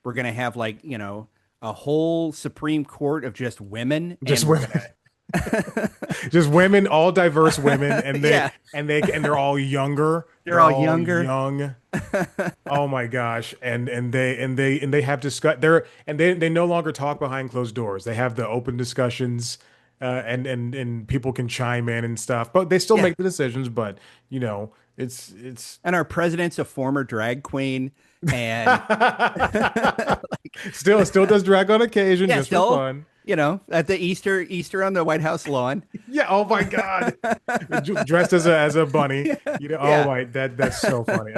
we're gonna have like, a whole Supreme Court of just women, Just and we're women, gonna just women, all diverse women, yeah, and they're all younger. they're They're all all younger. young. Oh my gosh. And they have discuss they're and they no longer talk behind closed doors. They have the open discussions, and people can chime in and stuff. But they still Yeah. make the decisions, but it's And our president's a former drag queen. And like, still does drag on occasion yeah, just for still, fun. at the Easter on the White House lawn. Yeah, oh my God. Dressed as a bunny. Yeah. Oh Yeah. my, that's so funny.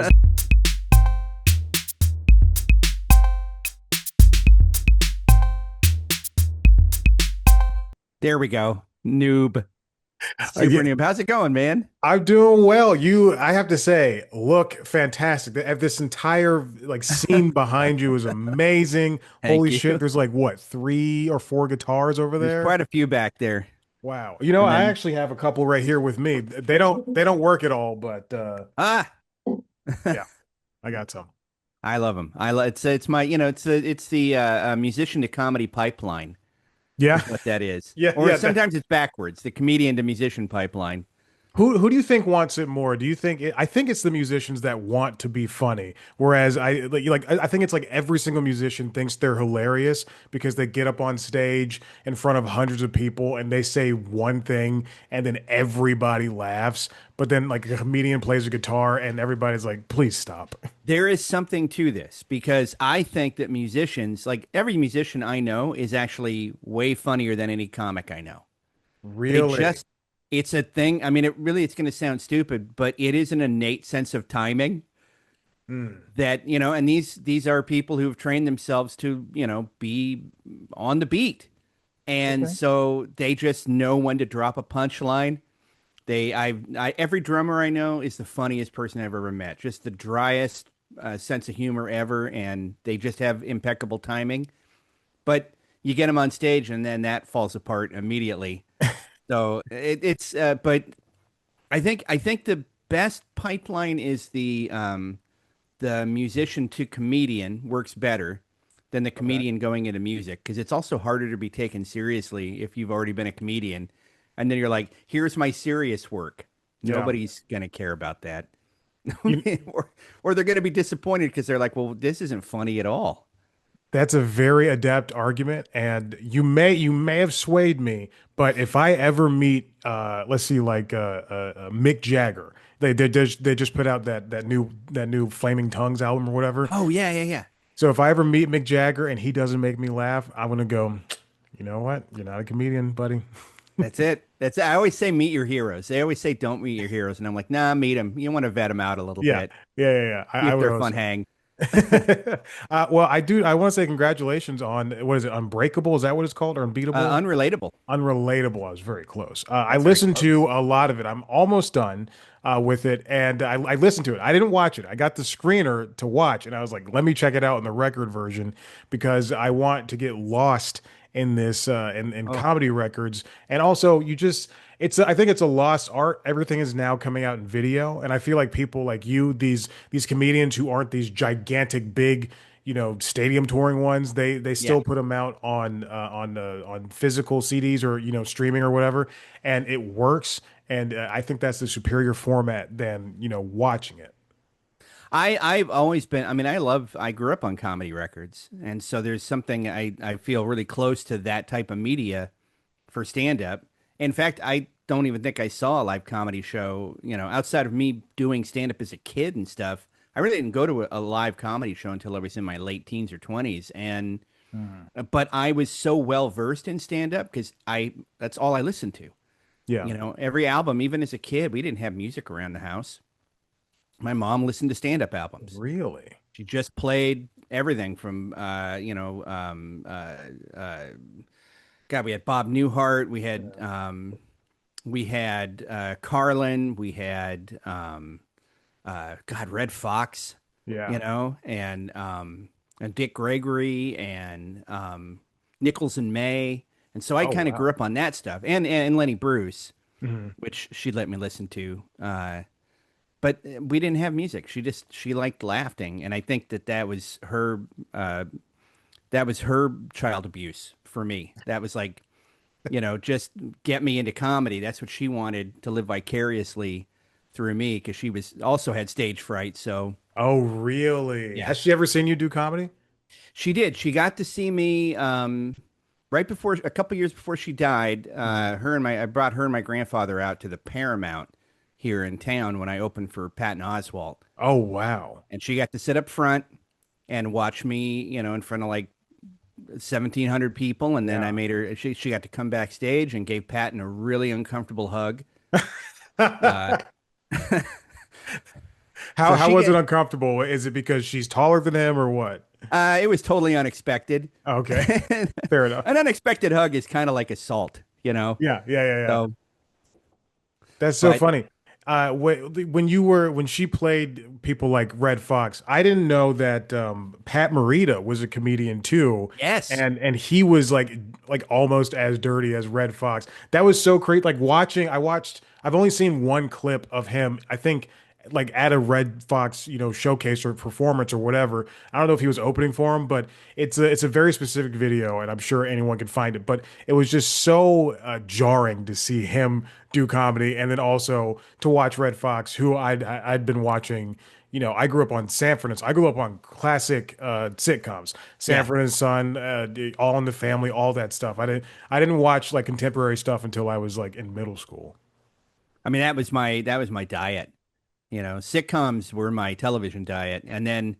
There we go. Noob. Yeah, Super noob. How's it going, man? I'm doing well. I have to say, look fantastic. This entire like scene behind you is amazing. Holy Thank shit, you. there's like what, 3 or 4 guitars over There's there? quite a few back there. Wow. And I then, actually have a couple right here with me. They don't work at all, but ah, yeah, I got some. I love them. It's my, it's the musician to comedy pipeline Yeah. is what that is. Yeah, Or yeah. sometimes it's backwards, the comedian to musician pipeline. Who do you think wants it more? Do you think I think it's the musicians that want to be funny, whereas I think it's like every single musician thinks they're hilarious because they get up on stage in front of hundreds of people and they say one thing and then everybody laughs, but then like a comedian plays a guitar and everybody's like, "Please stop." There is something to this because I think that musicians, like every musician I know, is actually way funnier than any comic I know. They Really? just, it's a thing. I mean, it's going to sound stupid, but it is an innate sense of timing Hmm. that, and these are people who've trained themselves to, be on the beat. And Okay. so they just know when to drop a punchline. Every drummer I know is the funniest person I've ever met. Just the driest sense of humor ever, and they just have impeccable timing. But you get them on stage, and then that falls apart immediately. So but I think the best pipeline is the musician to comedian works better than the Okay. comedian going into music because it's also harder to be taken seriously if you've already been a comedian and then you're like, here's my serious work. Yeah. Nobody's gonna care about that. You, Or they're gonna be disappointed because they're like, well, this isn't funny at all. That's a very adept argument, and you may have swayed me, but if I ever meet, let's see, like Mick Jagger, they just put out that new Flaming Tongues album or whatever. Oh yeah, yeah, yeah. So if I ever meet Mick Jagger and he doesn't make me laugh, I'm gonna go, you know what? You're not a comedian, buddy. That's it. That's it. I always say meet your heroes. They always say don't meet your heroes, and I'm like, nah, meet them. You want to vet them out a little Yeah, bit, yeah, yeah, yeah. see I if would they're fun also. hang. Well, I do. I want to say congratulations on what is it? Unbreakable? Is that what it's called? Or Unbeatable? Unrelatable. Unrelatable. I was very close. I That's very listened close. to a lot of it. I'm almost done with it, and I listened to it. I didn't watch it. I got the screener to watch, and I was like, let me check it out in the record version because I want to get lost in this in Oh, comedy records. And also, I think it's a lost art. Everything is now coming out in video, and I feel like people like you, these comedians who aren't these gigantic big stadium touring ones, they yeah. still put them out on physical CDs or streaming or whatever, and it works. And I think that's the superior format than watching it. I've always been, I mean, I grew up on comedy records. And so there's something I feel really close to that type of media for stand up. In fact, I don't even think I saw a live comedy show, outside of me doing stand up as a kid and stuff. I really didn't go to a live comedy show until I was in my late teens or 20s. And, Mhm. but I was so well versed in stand up because that's all I listened to. Yeah, Every album, even as a kid, we didn't have music around the house. My mom listened to stand up albums. really. She just played everything from, God, we had Bob Newhart, we had Carlin, we had, God, Red Fox, Yeah. and Dick Gregory and Nichols and May. And so I Oh kind of wow. grew up on that stuff and Lenny Bruce, Mhm. which she let me listen to. But we didn't have music. She liked laughing, and I think that was her. that was her child abuse for me. That was like, just get me into comedy. That's what she wanted, to live vicariously through me, because she was also had stage fright. So Oh, really? yeah, Has she ever seen you do comedy? she did. She got to see me right before, a couple years before she died. Mhm. I brought her and my grandfather out to the Paramount here in town when I opened for Patton Oswalt, Oh, wow. and she got to sit up front and watch me, in front of like 1,700 people, and then I Yeah. made her. She got to come backstage and gave Patton a really uncomfortable hug. Uh, How so how she was it get uncomfortable? Is it because she's taller than him or what? It was totally unexpected. Okay. An Fair enough. unexpectedhug is kind of like assault. Yeah, yeah, yeah, yeah. So, That's so but funny. When she played people like Red Fox, I didn't know that Pat Morita was a comedian too, yes, and he was like almost as dirty as Red Fox. That was so great. Like watching, I've only seen one clip of him. I think like at a Red Fox, showcase or performance or whatever. I don't know if he was opening for him, but it's a very specific video, and I'm sure anyone can find it. But it was just so jarring to see him do comedy, and then also to watch Red Fox, who I'd been watching. I grew up on Sanford and I grew up on classic sitcoms, yeah. Sanford and Son, All in the Family, all that stuff. I didn't watch like contemporary stuff until I was like in middle school. I mean, that was my diet. Sitcoms were my television diet, and then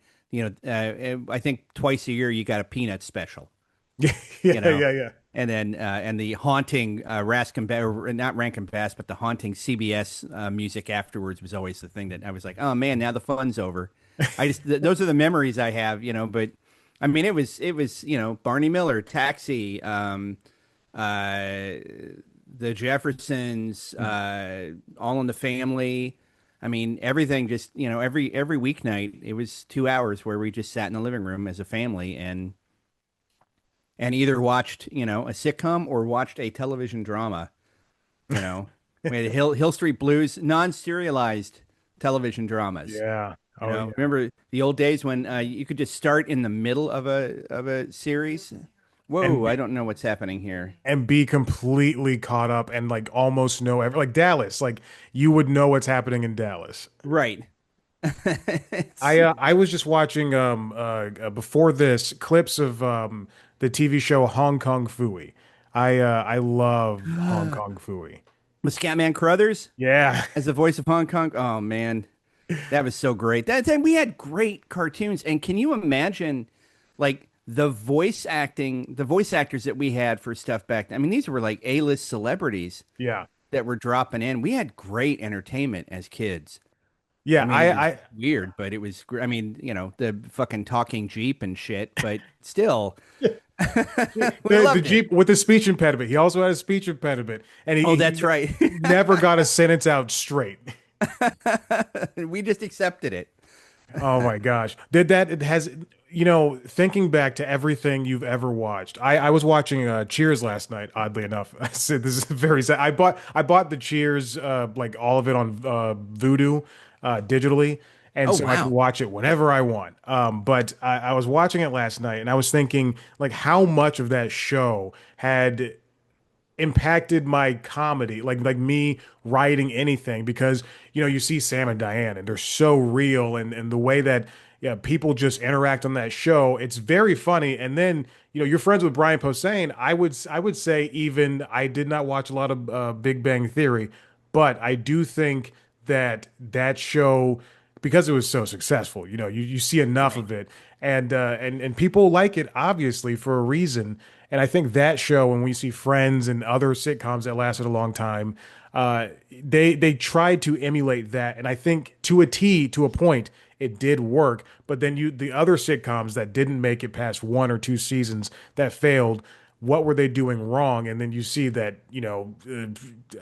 I think twice a year you got a Peanut special. Yeah, You yeah, know, yeah, yeah. and then and the haunting Raskin, or not Rankin Bass, but the haunting CBS music afterwards was always the thing that I was like, oh man, now the fun's over. Those are the memories I have. But I mean, it was Barney Miller, Taxi, uh, the Jeffersons, All in the Family. I mean, everything just every weeknight it was 2 hours where we just sat in the living room as a family and either watched, a sitcom or watched a television drama. You know, we had Hill Street Blues, non-serialized television dramas. Yeah. Oh yeah. Remember the old days when you could just start in the middle of a series? Whoa, And I don't know what's happening here. and be completely caught up and like almost know like Dallas, like you would know what's happening in Dallas. Right. I It's, uh, I was just watching before this clips of the TV show Hong Kong Phooey. I love Hong Kong Phooey. with Scatman Crothers Yeah. as the voice of Hong Kong. Oh man, that was so great. That then we had great cartoons. And can you imagine, like the voice actors that we had for stuff back then? I mean, these were like A-list celebrities Yeah. that were dropping in. We had great entertainment as kids. I Yeah, mean, it was weird, but it was. I mean, the fucking talking Jeep and shit, but still, we the loved it. Jeep with the speech impediment. He also had a speech impediment, and Oh, he that's right. never got a sentence out straight. We just accepted it. Oh my gosh. Did that it has thinking back to everything you've ever watched. I was watching Cheers last night, oddly enough. I said this is very sad. I bought the Cheers like all of it on Vudu digitally. And Oh so I can wow. watch it whenever I want. But I was watching it last night and I was thinking like how much of that show had impacted my comedy, like me writing anything because you see Sam and Diane and they're so real and the way that yeah people just interact on that show, it's very funny. And then you're friends with Brian Posehn. I would say even I did not watch a lot of Big Bang Theory, but I do think that show because it was so successful, you see enough Right. of it and people like it obviously for a reason. And I think that show, when we see Friends and other sitcoms that lasted a long time, they tried to emulate that, and I think to a T, to a point, it did work. But then the other sitcoms that didn't make it past one or two seasons that failed, what were they doing wrong? And then you see that,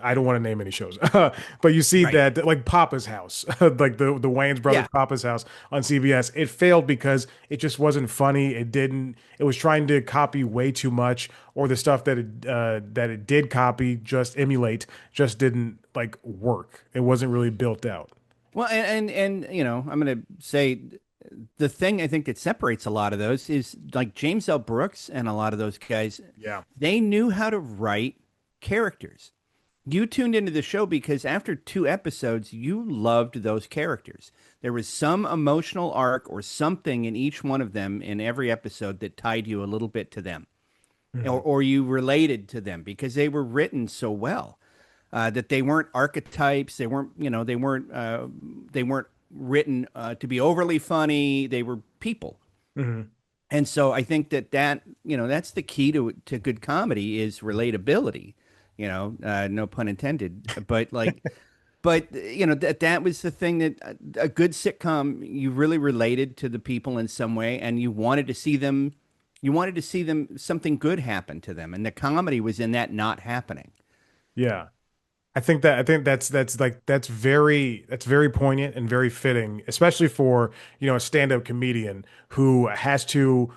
I don't want to name any shows, but you see Right. that like Papa's House, like the Wayans brothers Yeah. Papa's House on CBS, it failed because it just wasn't funny. It was trying to copy way too much, or the stuff that it did copy, just emulate, just didn't like work. It wasn't really built out. Well, and I'm gonna say, the thing I think that separates a lot of those is like James L. Brooks and a lot of those guys, Yeah. they knew how to write characters. You tuned into the show because after 2 episodes, you loved those characters. There was some emotional arc or something in each one of them in every episode that tied you a little bit to them, Hmm. or you related to them because they were written so well that they weren't archetypes. They weren't, they weren't written to be overly funny. They were people. Hmm. And so I think that's the key to good comedy is relatability, no pun intended, but that was the thing that a good sitcom, you really related to the people in some way and you wanted to see them something good happen to them. And the comedy was in that not happening. Yeah. I think that's very poignant and very fitting, especially for, a stand-up comedian who has to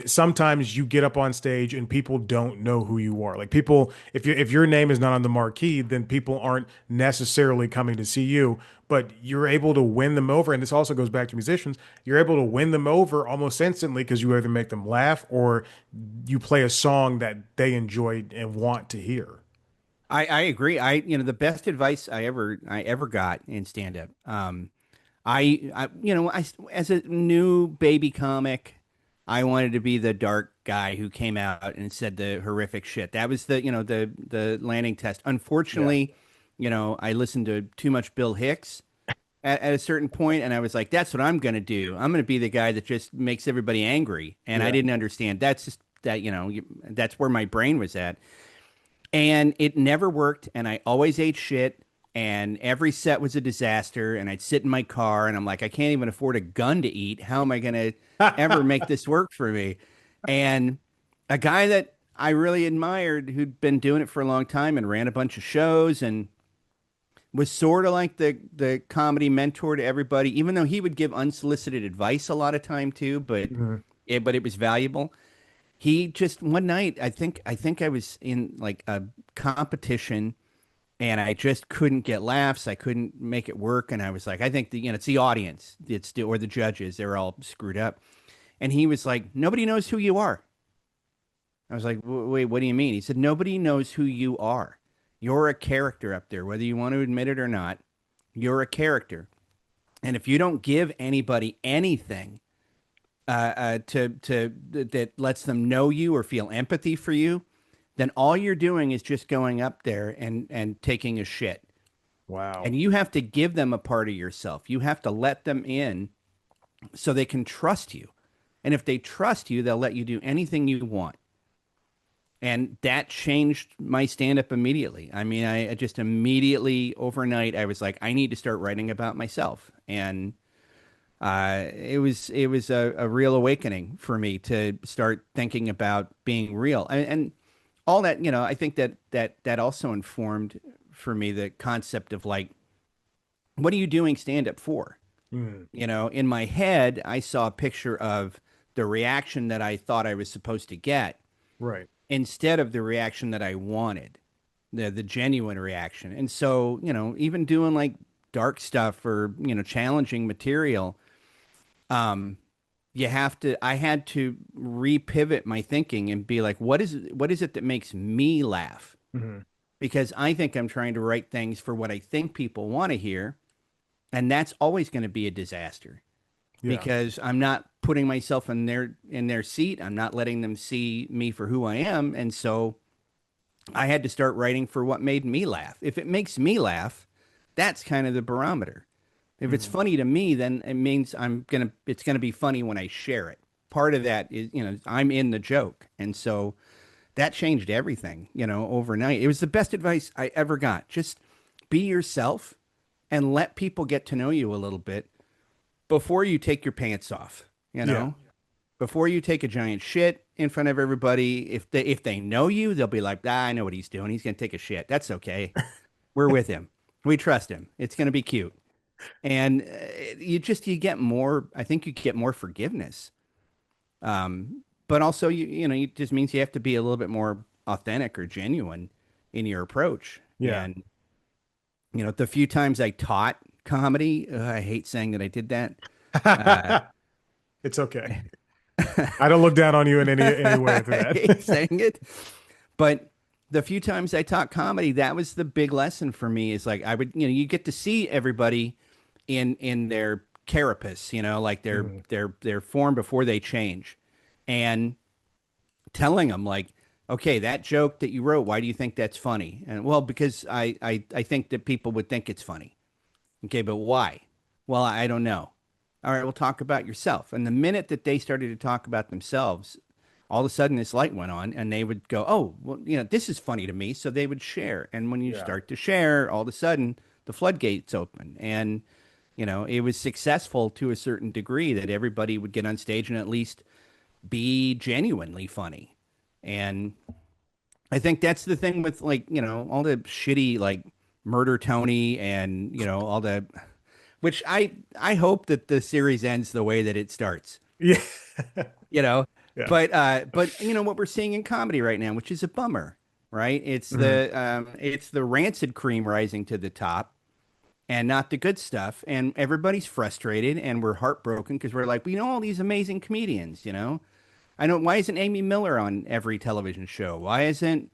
sometimes you get up on stage and people don't know who you are. Like people, if your name is not on the marquee, then people aren't necessarily coming to see you, but you're able to win them over. And this also goes back to musicians. You're able to win them over almost instantly because you either make them laugh or you play a song that they enjoy and want to hear. I agree. The best advice I ever got in stand up. As a new baby comic, I wanted to be the dark guy who came out and said the horrific shit. That was the landing test. Yeah. Unfortunately, I listened to too much Bill Hicks at a certain point, and I was like, that's what I'm gonna do. I'm gonna be the guy that just makes everybody angry. And I Yeah. didn't understand. That's just that, that's where my brain was at. And it never worked. And I always ate shit. And every set was a disaster. And I'd sit in my car and I'm like, I can't even afford a gun to eat. How am I going to ever make this work for me? And a guy that I really admired who'd been doing it for a long time and ran a bunch of shows and was sort of like the comedy mentor to everybody, even though he would give unsolicited advice a lot of time too, Mhm. but it was valuable. He just one night, I think I was in like a competition and I just couldn't get laughs. I couldn't make it work. And I was like, I think it's the audience, or the judges, they're all screwed up. And he was like, nobody knows who you are. I was like, wait, what do you mean? He said, nobody knows who you are. You're a character up there, whether you want to admit it or not. You're a character. And if you don't give anybody anything that lets them know you or feel empathy for you, then all you're doing is just going up there and taking a shit. Wow. And you have to give them a part of yourself. You have to let them in so they can trust you. And if they trust you, they'll let you do anything you want. And that changed my stand up immediately. I mean, I just immediately overnight, I was like, I need to start writing about myself. And it was a real awakening for me to start thinking about being real and all that. I think that also informed for me the concept of like, what are you doing stand up for? Mm. In my head, I saw a picture of the reaction that I thought I was supposed to get Right. instead of the reaction that I wanted, the genuine reaction. And so, even doing like dark stuff or, challenging material, um, I had to repivot my thinking and be like, what is it that makes me laugh? Hmm. Because I think I'm trying to write things for what I think people want to hear, and that's always going to be a disaster Yeah. because I'm not putting myself in their seat. I'm not letting them see me for who I am, and so I had to start writing for what made me laugh. If it makes me laugh, that's kind of the barometer. If it's Hmm. funny to me, then it means it's gonna be funny when I share it. Part of that is, I'm in the joke. And so that changed everything, overnight. It was the best advice I ever got. Just be yourself and let people get to know you a little bit before you take your pants off, you Yeah. know? Before you take a giant shit in front of everybody. If they know you, they'll be like, I know what he's doing. He's gonna take a shit. That's okay. We're with him. We trust him. It's gonna be cute. And you get more. I think you get more forgiveness. But also it just means you have to be a little bit more authentic or genuine in your approach. Yeah. And the few times I taught comedy, I hate saying that I did that. Uh, It's okay. I don't look down on you in any way through I hate that. saying it, but the few times I taught comedy, that was the big lesson for me. Is like I would, you get to see everybody in their carapace, like their Mhm. their their form before they change, and telling them like, okay, that joke that you wrote, why do you think that's funny? And well, because I think that people would think it's funny. Okay, but why? Well, I don't know. All right, we'll talk about yourself. And the minute that they started to talk about themselves, all of a sudden this light went on and they would go, oh, well, this is funny to me. So they would share. And when you Yeah. start to share, all of a sudden the floodgates open. And, it was successful to a certain degree that everybody would get on stage and at least be genuinely funny. And I think that's the thing with like, all the shitty like Murder Tony and, all the which I hope that the series ends the way that it starts, Yeah. you know. Yeah. But what we're seeing in comedy right now, which is a bummer, right? Mhm. It's the rancid cream rising to the top and not the good stuff. And everybody's frustrated and we're heartbroken because we're like, we know all these amazing comedians. I know why isn't Amy Miller on every television show? Why isn't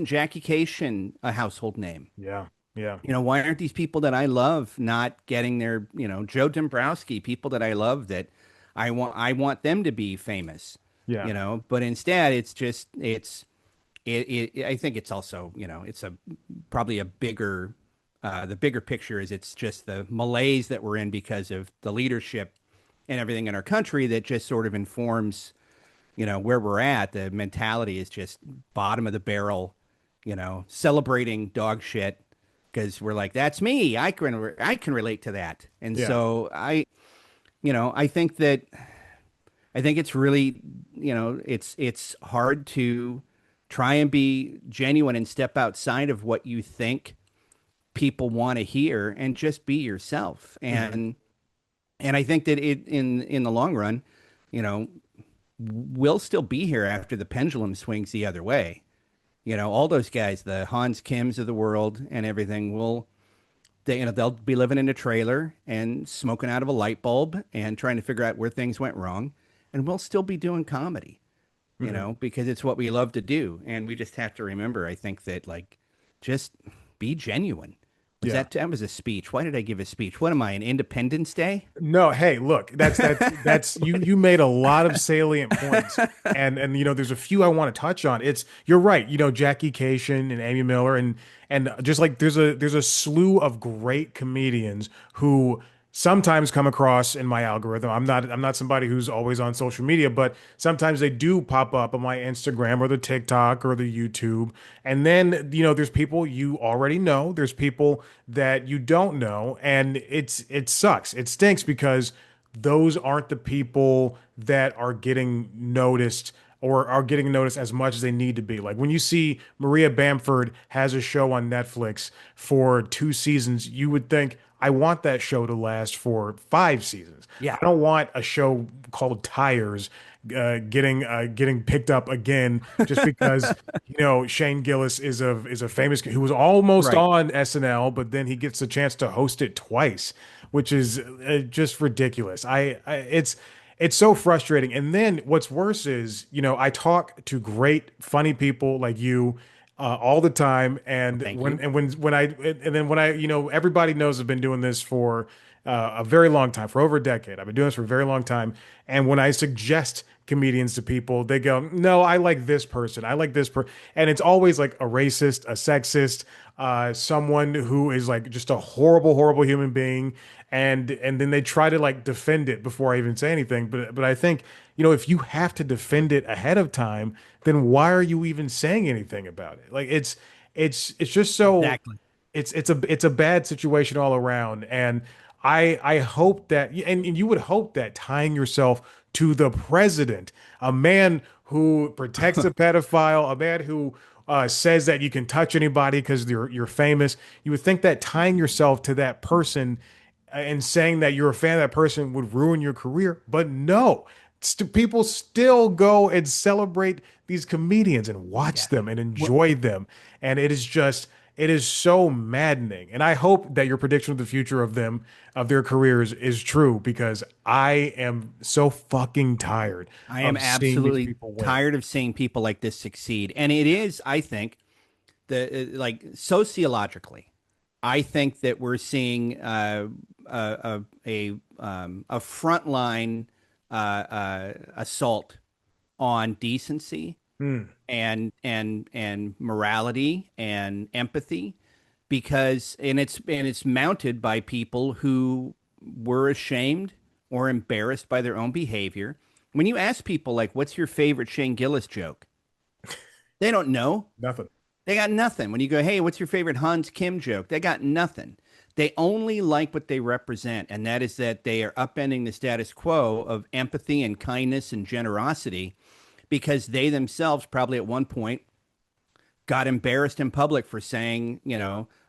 Jackie Cation a household name? Yeah. Yeah. Why aren't these people that I love not getting their, Joe Dombrowski, people that I love that I want them to be famous, Yeah. but instead it's just I think it's also, it's a probably a bigger the bigger picture is it's just the malaise that we're in because of the leadership and everything in our country that just sort of informs where we're at. The mentality is just bottom of the barrel, celebrating dog shit because we're like, that's me. I can relate to that. And Yeah. so I think it's really, it's hard to try and be genuine and step outside of what you think people want to hear and just be yourself. Mhm. And I think that in the long run, you know, we'll still be here after the pendulum swings the other way. All those guys, the Hans Kims of the world and everything, they'll be living in a trailer and smoking out of a light bulb and trying to figure out where things went wrong. And we'll still be doing comedy, Mhm. because it's what we love to do. And we just have to remember, I think that like, just be genuine. Yeah. That was a speech? Why did I give a speech? What am I, an Independence Day? No, hey, look, that's you made a lot of salient points. And there's a few I want to touch on. It's you're right, Jackie Cation and Amy Miller and just like there's a slew of great comedians who sometimes come across in my algorithm. I'm not somebody who's always on social media, but sometimes they do pop up on my Instagram or the TikTok or the YouTube. And then, there's people you already know, there's people that you don't know, and it sucks. It stinks because those aren't the people that are getting noticed or are getting noticed as much as they need to be. Like when you see Maria Bamford has a show on Netflix for 2 seasons, you would think, I want that show to last for 5 seasons. I Yeah. don't want a show called Tires getting picked up again just because Shane Gillis is a famous who was almost Right. on SNL, but then he gets a chance to host it twice, which is just ridiculous. It's so frustrating. And then what's worse is, I talk to great, funny people like you all the time. Well, And thank when you. and when I and then when I everybody knows I've been doing this for a very long time, for over a decade. I've been doing this for a very long time. And when I suggest comedians to people, they go, "No, I like this person. I like this person," and it's always like a racist, a sexist, someone who is like just a horrible, horrible human being, and then they try to like defend it before I even say anything. But I think if you have to defend it ahead of time, then why are you even saying anything about it? Like it's just so Exactly. it's a bad situation all around. And I hope that and you would hope that tying yourself to the president, a man who protects a pedophile, a man who says that you can touch anybody because you're famous, you would think that tying yourself to that person and saying that you're a fan of that person would ruin your career. But no, people still go and celebrate these comedians and watch Yeah. them and Well, enjoy them. And it is just, It is so maddening. And I hope that your prediction of the future of them, of their careers, is true because I am so fucking tired I am of seeing these absolutely people win. tired of seeing people like this succeed. And it is, I think, like sociologically, I think that we're seeing a frontline assault on decency Hmm. and morality and empathy because and it's mounted by people who were ashamed or embarrassed by their own behavior. When you ask people like what's your favorite Shane Gillis joke, they don't know. Nothing. They got nothing. When you go, hey, what's your favorite Hans Kim joke? They got nothing. They only like what they represent, and that is that they are upending the status quo of empathy and kindness and generosity because they themselves probably at one point got embarrassed in public for saying,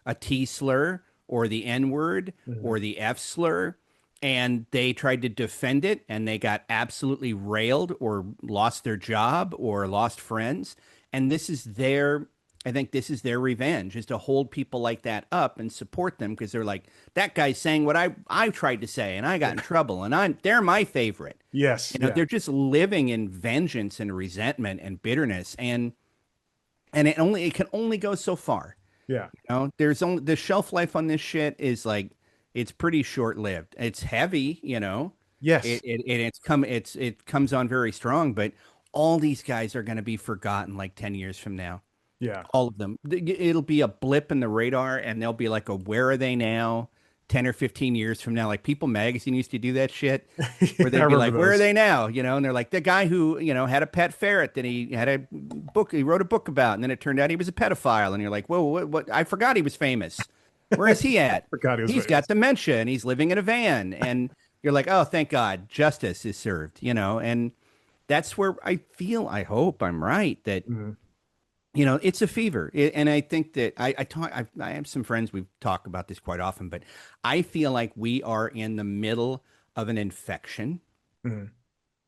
a T slur or the N word Mhm. or the F slur. And they tried to defend it and they got absolutely railed or lost their job or lost friends. And I think this is their revenge is to hold people like that up and support them because they're like, that guy's saying what I tried to say and I got in trouble and they're my favorite. Yes. Yeah. They're just living in vengeance and resentment and bitterness. And it can only go so far. Yeah. There's only the shelf life on this shit is like it's pretty short lived. It's heavy, Yes. it comes on very strong, but all these guys are going to be forgotten like 10 years from now. Yeah. All of them. It'll be a blip in the radar, and they'll be like, where are they now? 10 or 15 years from now, like People Magazine used to do that shit where I they'd be remember like, where are those. they now? And they're like, the guy who, had a pet ferret that he wrote a book about. And then it turned out he was a pedophile. And you're like, whoa, what? I forgot he was famous. Where is he at? Forgot he was He's got famous. dementia and he's living in a van. And you're like, oh, thank God, justice is served, and that's where I hope I'm right that Mhm. it's a fever. And I think that I have some friends, we've talked about this quite often, but I feel like we are in the middle of an infection Mhm.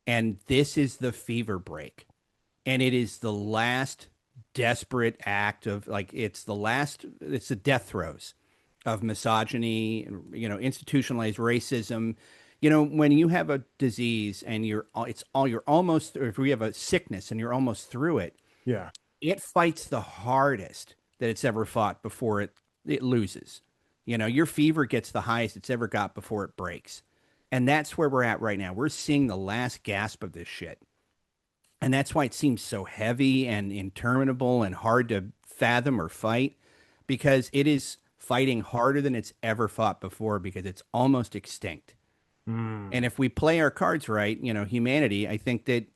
and this is the fever break. And it is the last desperate act of like, it's the death throes of misogyny, institutionalized racism. When you have a disease and you're almost, or if we have a sickness and you're almost through it, Yeah. it fights the hardest that it's ever fought before it loses. Your fever gets the highest it's ever got before it breaks. And that's where we're at right now. We're seeing the last gasp of this shit. And that's why it seems so heavy and interminable and hard to fathom or fight because it is fighting harder than it's ever fought before because it's almost extinct. Mm. And if we play our cards right, humanity, I think that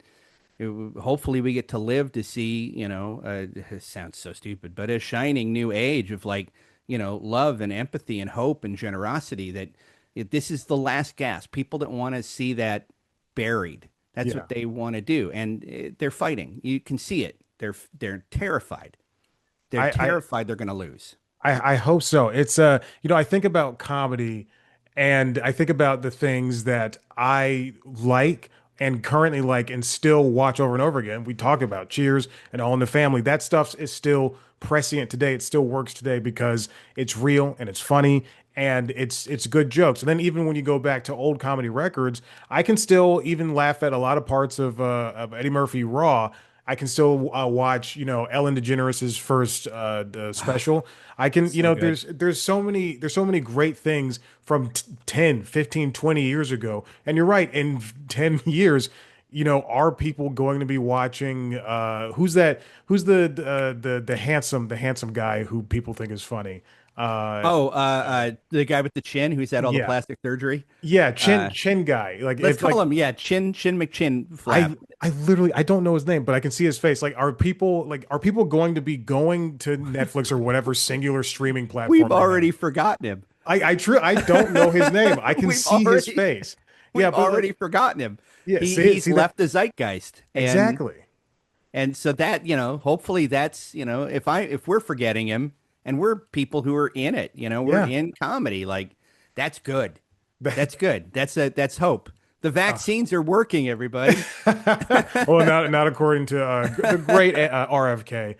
hopefully we get to live to see, it sounds so stupid, but a shining new age of like, love and empathy and hope and generosity that this is the last gasp. People that want to see that buried, that's Yeah. what they want to do. And they're fighting. You can see it. They're terrified. They're I terrified they're going to lose. I hope so. It's I think about comedy and I think about the things that I like and currently like and still watch over and over again. We talk about Cheers and All in the Family. That stuff is still prescient today. It still works today because it's real and it's funny and it's good jokes. And then even when you go back to old comedy records, I can still even laugh at a lot of parts of Eddie Murphy Raw. I can still watch, Ellen DeGeneres's first the special. I can, So good. there's so many great things from 10, 15, 20 years ago. And you're right, in 10 years, are people going to be watching who's that? Who's the handsome guy who people think is funny? Uh Oh, uh the guy with the chin who's had all the yeah. plastic surgery. Yeah, Uh, Chin guy. Like let's if call like him, yeah, Chin McChin Flap. I literally I don't know his name, but I can see his face. Like, are people going to be going to Netflix or whatever singular streaming We've platform they have? already forgotten him. I don't know his name. I can We've see his already face. Yeah, we've but already like forgotten him. yeah, He's see that left the zeitgeist, exactly. and so that hopefully that's if we're forgetting him, and we're people who are in it, we're Yeah. in comedy, like that's good. That That's good. That's hope. The vaccines are working, everybody. Well, not according to the great RFK.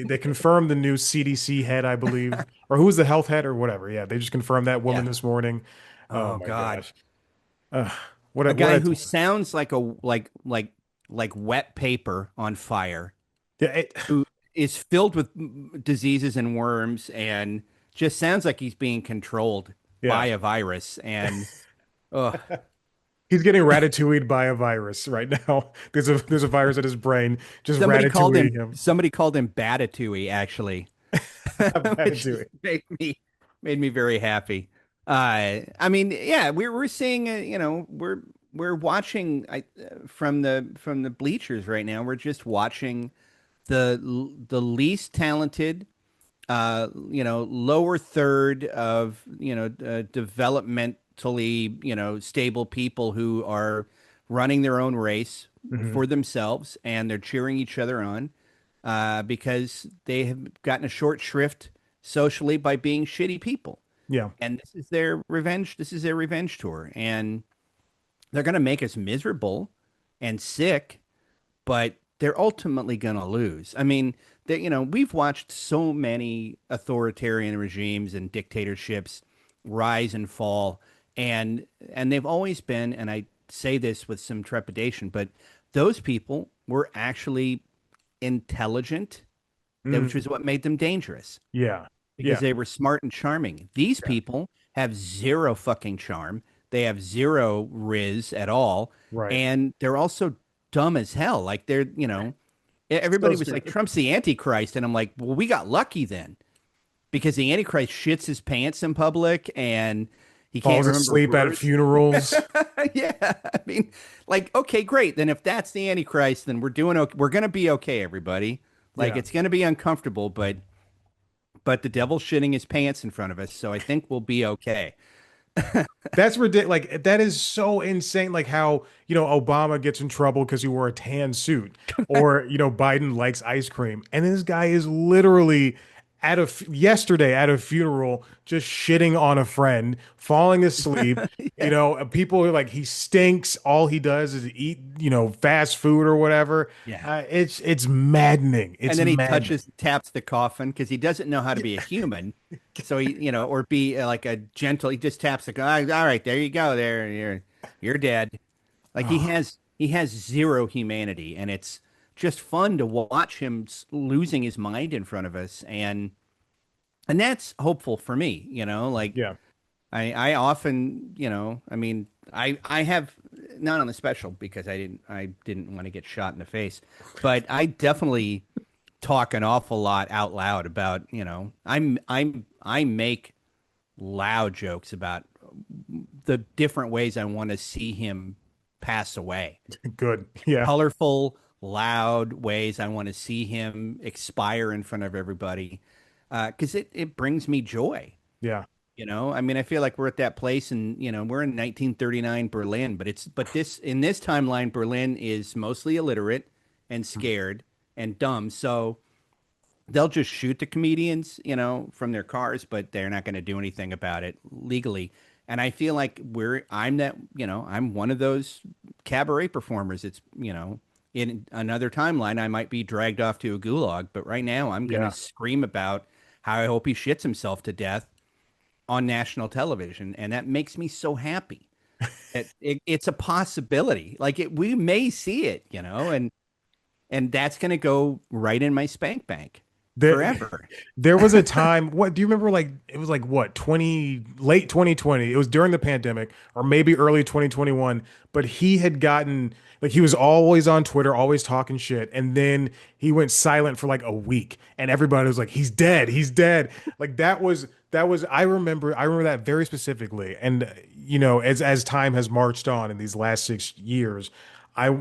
They confirmed the new CDC head, I believe, or who's the health head or whatever. Yeah, they just confirmed that woman Yeah. this morning. Oh Oh my God. gosh. Uh, what A a what guy a who sounds like a like wet paper on fire, yeah, who is filled with diseases and worms and just sounds like he's being controlled yeah. by a virus. And oh, He's getting ratatouilleed by a virus right now. There's a virus in his brain just ratatouilleing him. somebody called him Batatouille, actually, which just Ratatouille. made me very happy. I mean, yeah, we're seeing, we're watching from the bleachers right now. We're just watching the least talented, lower third of, developmentally, stable people who are running their own race Hmm. for themselves, and they're cheering each other on, because they have gotten a short shrift socially by being shitty people. Yeah. And this is their revenge. This is their revenge tour, and they're going to make us miserable and sick, but they're ultimately going to lose. I mean, we've watched so many authoritarian regimes and dictatorships rise and fall, and they've always been, and I say this with some trepidation, but those people were actually intelligent, which Mm, was what made them dangerous yeah. because Yeah. they were smart and charming. These Yeah. people have zero fucking charm. They have zero riz at all. Right. And they're also dumb as hell. Like So everybody was like, stupid. Trump's the Antichrist. And I'm like, well, we got lucky then because the Antichrist shits his pants in public and he can't Falls remember asleep at words. funerals. Yeah. I mean, like, okay, great. Then if that's the Antichrist, then we're doing okay. We're going to be okay, everybody. Like, Yeah. it's going to be uncomfortable, but the devil's shitting his pants in front of us, so I think we'll be okay. That's ridiculous. Like that is so insane. Like how, Obama gets in trouble because he wore a tan suit, or Biden likes ice cream, and this guy is literally yesterday at a funeral just shitting on a friend, falling asleep. Yeah. People are like he stinks. All he does is eat, fast food or whatever. Yeah. It's maddening. And It's then he maddening. taps the coffin because he doesn't know how to be a human. So or be like a gentle. He just taps the guy. All right, there you go. There, you're dead. Like Oh, he has zero humanity, and it's just fun to watch him losing his mind in front of us, and that's hopeful for me. Like yeah. I often, I mean, I have not on the special because I didn't want to get shot in the face, but I definitely talk an awful lot out loud about, I make loud jokes about the different ways I want to see him pass away. Good. Yeah. Colorful, loud ways I want to see him expire in front of everybody. Because it brings me joy. Yeah. I mean, I feel like we're at that place, and we're in 1939 Berlin, but this in this timeline, Berlin is mostly illiterate and scared and dumb. So they'll just shoot the comedians, from their cars, but they're not going to do anything about it legally. And I feel like I'm one of those cabaret performers. It's, in another timeline, I might be dragged off to a gulag, but right now I'm going to Yeah. scream about how I hope he shits himself to death on national television, and that makes me so happy. It's a possibility. Like we may see it, and that's going to go right in my spank bank There, forever. there was a time, what do you remember? Like, it was like what, late 2020? It was during the pandemic or maybe early 2021. But he had gotten, like, he was always on Twitter, always talking shit. And then he went silent for like a week. And everybody was like, he's dead. He's dead. Like, I remember that very specifically. And, as time has marched on in these last 6 years, I,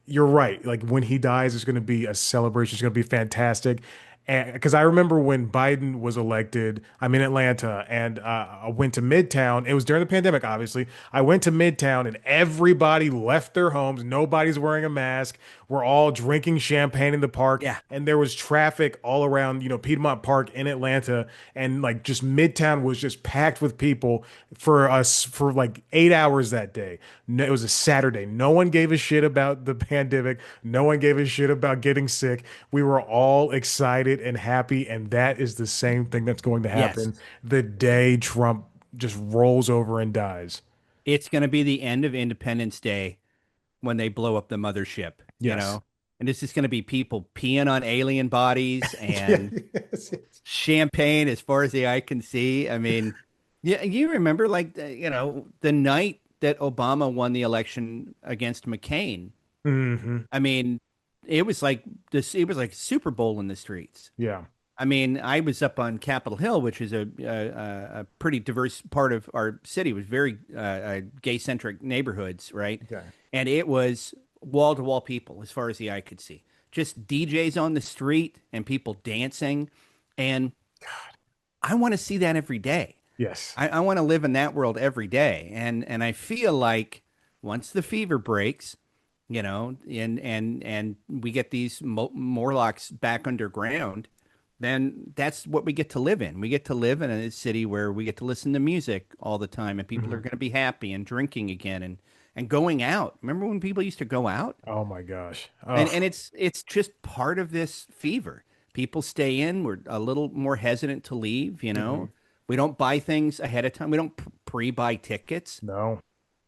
you're right. Like, when he dies, it's going to be a celebration. It's going to be fantastic. And because I remember when Biden was elected, I'm in Atlanta and I went to Midtown. It was during the pandemic, obviously. I went to Midtown and everybody left their homes. Nobody's wearing a mask. We're all drinking champagne in the park. Yeah. And there was traffic all around, Piedmont Park in Atlanta. And like just Midtown was just packed with people for us for like 8 hours that day. No, it was a Saturday. No one gave a shit about the pandemic. No one gave a shit about getting sick. We were all excited and happy, and that is the same thing that's going to Yes. happen the day Trump just rolls over and dies. It's going to be the end of Independence Day when they blow up the mothership, you Yes. know? And it's just going to be people peeing on alien bodies Yeah, and yes, yes. champagne as far as the eye can see. I mean, yeah, you remember like the night that Obama won the election against McCain. Hmm. I mean, it was like this. It was like Super Bowl in the streets. Yeah. I mean, I was up on Capitol Hill, which is a pretty diverse part of our city. It was very gay centric neighborhoods, right? Okay. And it was wall to wall people as far as the eye could see. Just DJs on the street and people dancing. And I want to see that every day. Yes. I want to live in that world every day. And I feel like once the fever breaks, and we get these Morlocks back underground, then that's what we get to live in. We get to live in a city where we get to listen to music all the time, and people are Mhm. going to be happy and drinking again and going out. Remember when people used to go out? Oh my gosh. And Oh. it's just part of this fever. People stay in. We're a little more hesitant to leave, you Mhm. know. We don't buy things ahead of time. We don't pre-buy tickets No.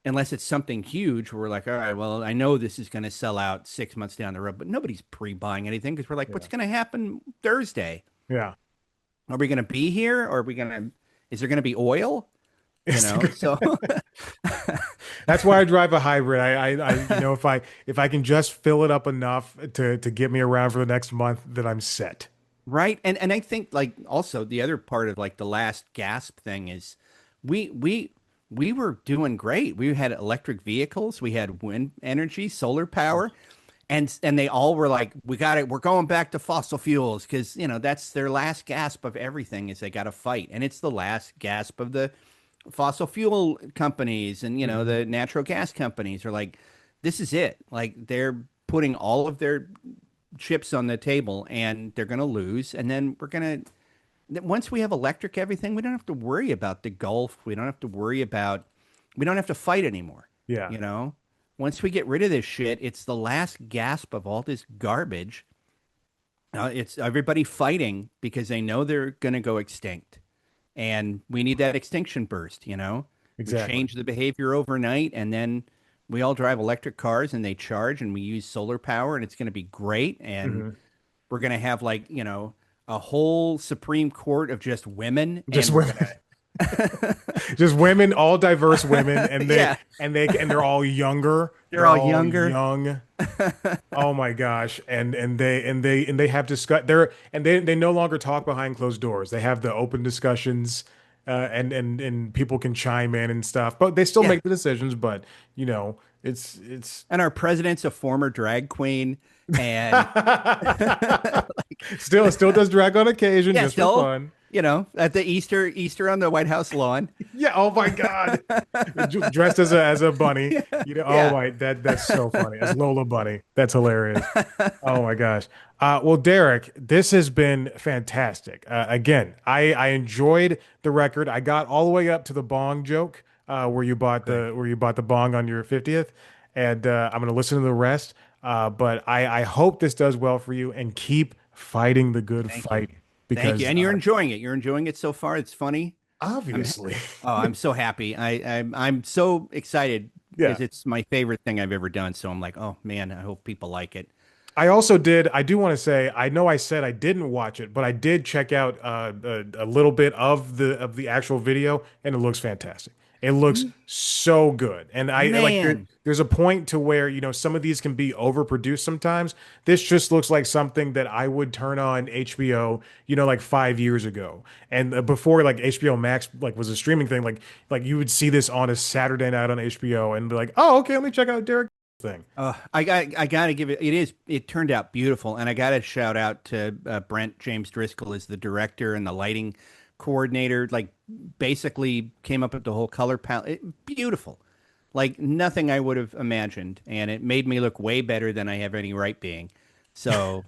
unless it's something huge. We're like, all right, well, I know this is going to sell out 6 months down the road, but nobody's pre-buying anything because we're like, what's Yeah. going to happen Thursday? Yeah. Are we going to be here? Or are we going to, is there going to be oil? It's So That's why I drive a hybrid. If I can just fill it up enough to get me around for the next month, then I'm set. right. And I think like also the other part of like the last gasp thing is we we we were doing great. We had electric vehicles, we had wind energy, solar Oh. power, and they all were like, we got it, we're going back to fossil fuels because that's their last gasp of everything is they got to fight. And it's the last gasp of the fossil fuel companies and Mhm. the natural gas companies are like, this is it. Like they're putting all of their chips on the table and they're going to lose. And then once we have electric everything, we don't have to worry about the Gulf. We don't have to fight anymore. Yeah. You know, once we get rid of this shit, it's the last gasp of all this garbage. It's everybody fighting because they know they're going to go extinct. And we need that extinction burst. We Exactly. change the behavior overnight and then we all drive electric cars and they charge and we use solar power and it's going to be great. And Mhm. we're going to have like, a whole Supreme Court of just women Just and we're women, going to, just women, all diverse women, and they yeah, and they're all younger. they're They're all all younger. young. Oh my gosh. And they have discuss they're and they no longer talk behind closed doors. They have the open discussions and people can chime in and stuff. But they still Yeah. make the decisions, but it's And our president's a former drag queen. And still does drag on occasion yeah, just for still, fun. at the Easter on the White House lawn. Yeah, oh my God. Dressed as a bunny. Yeah. Oh Yeah. my, that's so funny. As Lola Bunny. That's hilarious. Oh my gosh. Well, Derek, this has been fantastic. Again, I enjoyed the record. I got all the way up to the bong joke, Good. where you bought the bong on your 50th, and I'm gonna listen to the rest. But I hope this does well for you and keep fighting the good Thank you. fight Thank you. because And you're enjoying it. You're enjoying it so far. It's funny. I'm obviously, I'm so happy. I'm so excited yeah. because it's my favorite thing I've ever done. So I'm like, oh man, I hope people like it. I do want to say, I know I said I didn't watch it, but I did check out a little bit of the actual video, and it looks fantastic. It looks so good. And I like Man, there's a point to where, some of these can be overproduced sometimes. This just looks like something that I would turn on HBO, like 5 years ago. And before like HBO Max like was a streaming thing, like you would see this on a Saturday night on HBO and be like, "Oh, okay, let me check out Derek thing. I gotta give it. It turned out beautiful, and I gotta shout out to Brent James Driscoll as the director and the lighting coordinator. Like, basically came up with the whole color palette. Beautiful, like nothing I would have imagined, and it made me look way better than I have any right being. So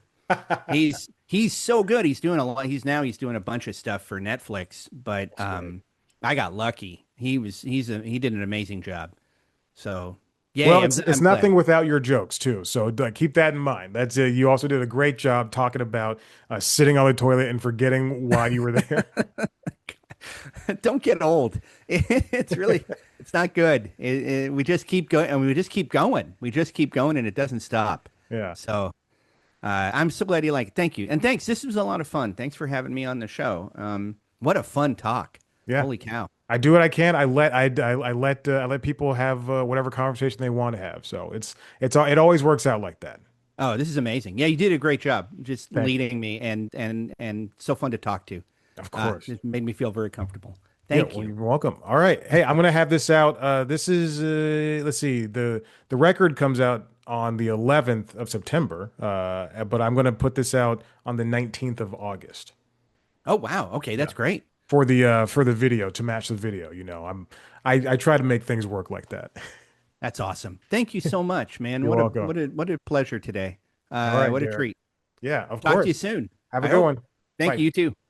he's so good. He's doing a lot. He's doing a bunch of stuff for Netflix, but That's great. I got lucky. He did an amazing job. So Well, yay, it's I'm glad. nothing without your jokes too. So keep that in mind. That's you also did a great job talking about sitting on the toilet and forgetting why you were there. Don't get old. It's really, it's not good. We just keep going, and we just keep going. We just keep going, and it doesn't stop. Yeah. So I'm so glad you like it. Thank you, and thanks. This was a lot of fun. Thanks for having me on the show. What a fun talk. Yeah. Holy cow. I do what I can. I let people have whatever conversation they want to have. So it always works out like that. Oh, this is amazing. Yeah, you did a great job just Thank you. leading me, and so fun to talk to. Of course. It made me feel very comfortable. Yeah, Thank well, you. you're welcome. All right. Hey, I'm gonna have this out. This is let's see, the record comes out on the 11th of September, but I'm gonna put this out on the 19th of August Oh, wow. Okay, Yeah. that's great. For the video to match the video. I try to make things work like that. That's awesome. Thank you so much, man. You're welcome. What a pleasure today. All right, What a Garrett. treat. Yeah, of Talk to you course. soon. Have a I good hope. one. Thank Bye. you, you too.